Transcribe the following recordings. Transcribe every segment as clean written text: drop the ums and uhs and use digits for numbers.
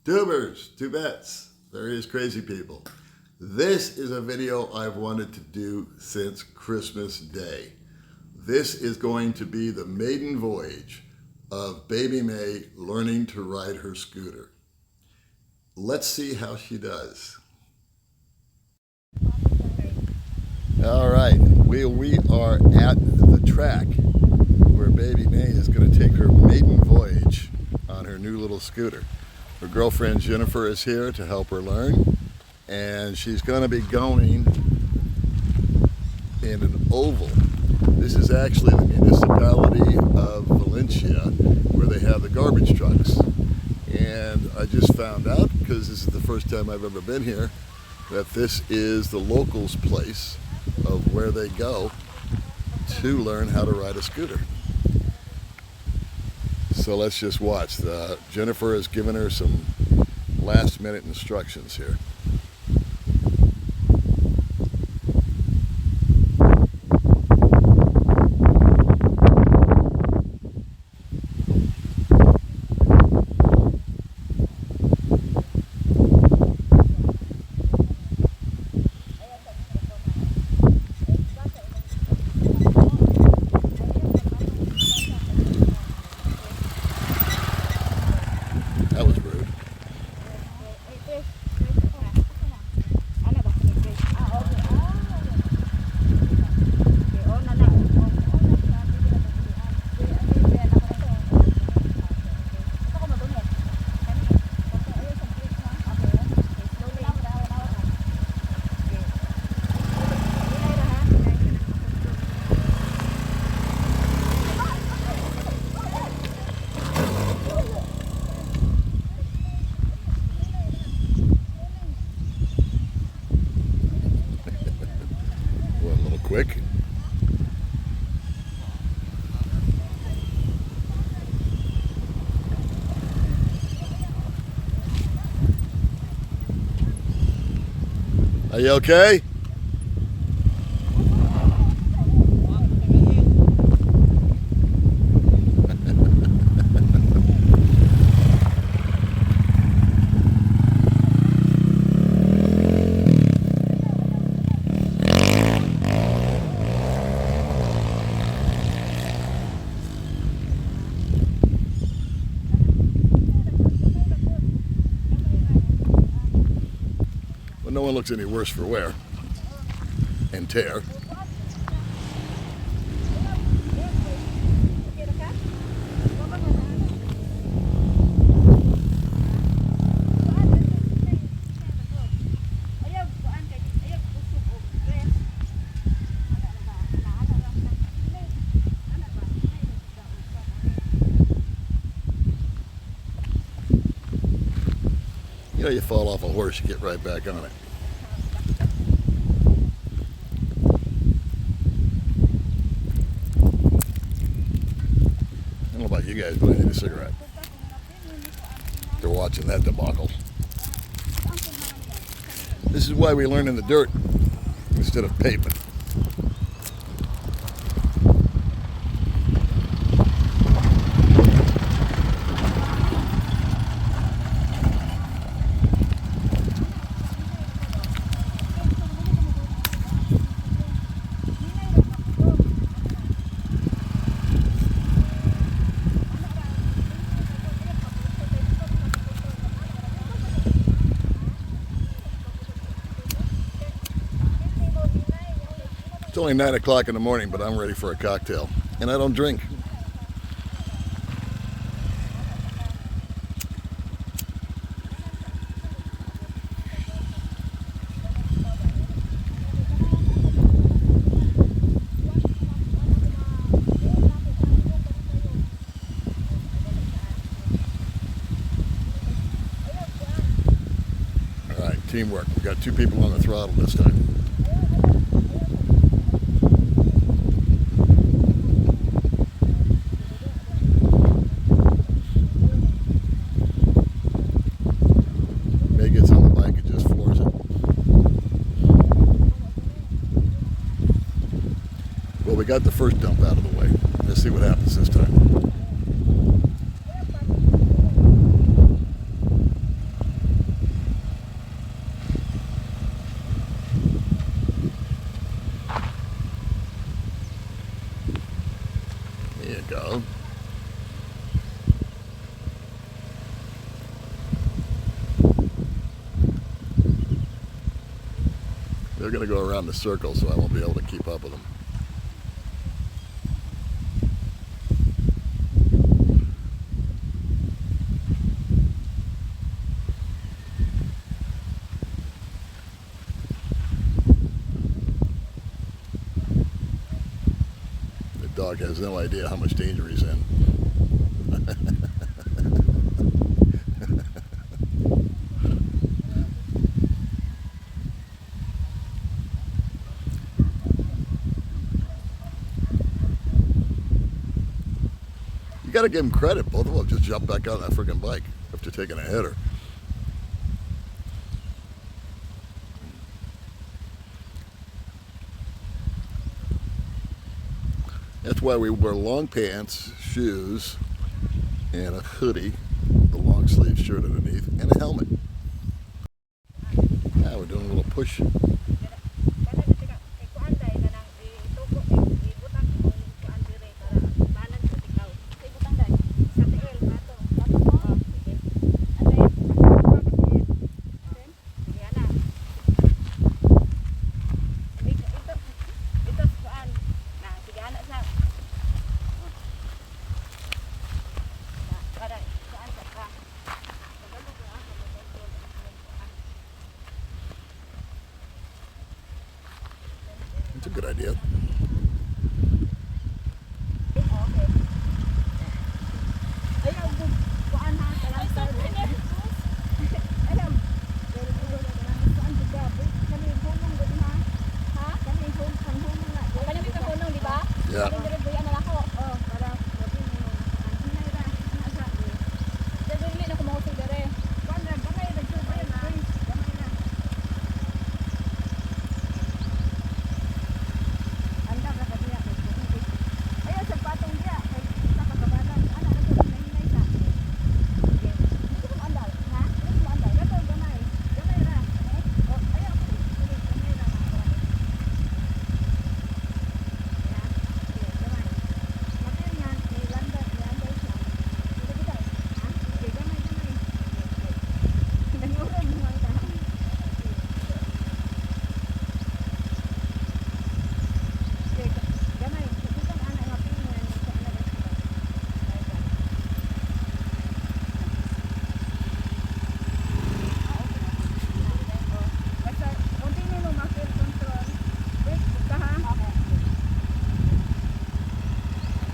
Tubers, tubettes, various crazy people. This is a video I've wanted to do since Christmas Day. This is going to be the maiden voyage of Baby Mae learning to ride her scooter. Let's see how she does. All right, we are at the track where Baby Mae is going to take her maiden voyage on her new little scooter. Her girlfriend Jennifer is here to help her learn, and she's going to be going in an oval. This is actually the municipality of Valencia, where they have the garbage trucks. And I just found out, because this is the first time I've ever been here, that this is the locals' place of where they go to learn how to ride a scooter. So let's just watch. Jennifer has given her some last minute instructions here. That was rude. Went a little quick. Are you okay? Well, no one looks any worse for wear and tear. You know, you fall off a horse, you get right back on it. I don't know about you guys, but I need a cigarette. They're watching that debacle. This is why we learn in the dirt instead of pavement. It's only 9 o'clock in the morning, but I'm ready for a cocktail. And I don't drink. All right, teamwork. We got 2 people on the throttle this time. Gets on the bike and just floors it. Well, we got the first dump out of the way. Let's see what happens this time. They're going to go around the circle, so I won't be able to keep up with them. The dog has no idea how much danger he's in. You got to give them credit. Both of them just jumped back on that freaking bike after taking a header. That's why we wear long pants, shoes, and a hoodie, the long sleeve shirt underneath, and a helmet. Now we're doing a little push. It's a good idea. Yeah.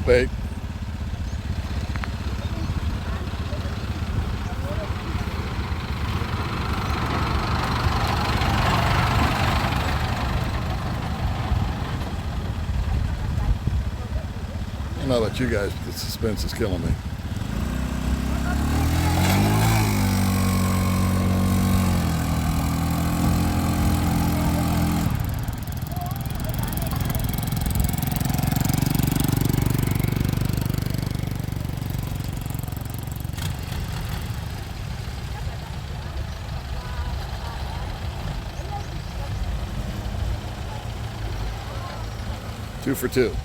Wait. I don't know about you guys, but the suspense is killing me. Two for two.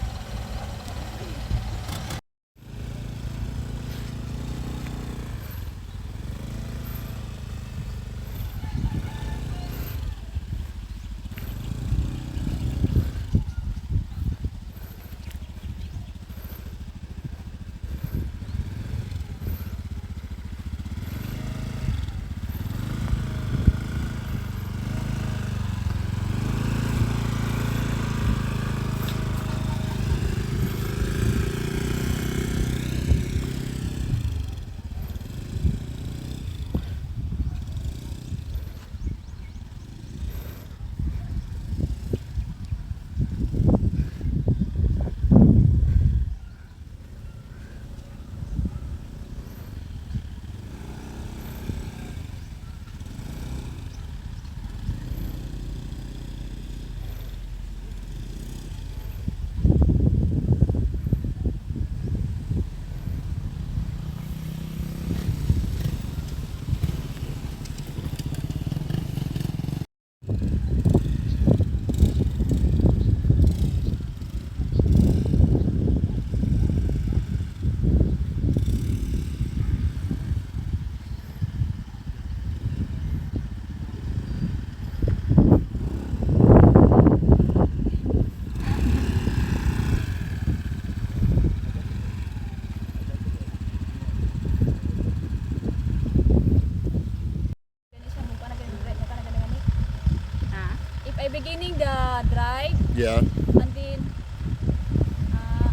beginning, the drive, Yeah. and then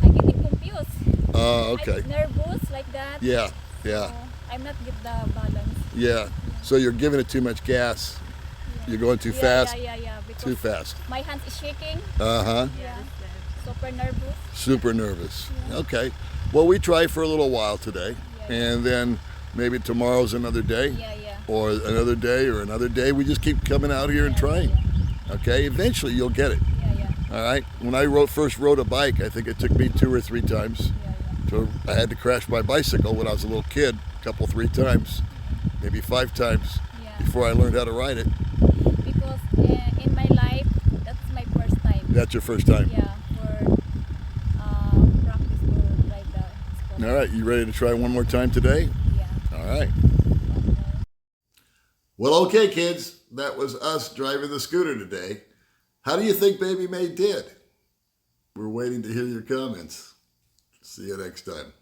I getting confused. Okay. I'm nervous like that. Yeah. So Yeah. I'm not get the balance. Yeah. So you're giving it too much gas. Yeah. You're going too Yeah, fast. Yeah. Because Too fast. my hand is shaking. Uh-huh. Yeah. Super nervous. Super nervous. Yeah. Okay. Well, we try for a little while today, Yeah. and then maybe tomorrow's another day, Yeah. or another day, or another day. We just keep coming out here and trying. Okay. Eventually, you'll get it. Yeah. All right. When I first rode a bike, I think it took me 2 or 3 times. So I had to crash my bicycle when I was a little kid, a couple, 3 times, maybe 5 times Yeah. before I learned how to ride it. Because in my life, that's my first time. That's your first time. Yeah, for practice for ride the scooter. All right. You ready to try one more time today? Yeah. All right. Well, okay, kids. That was us driving the scooter today. How do you think Baby Mae did? We're waiting to hear your comments. See you next time.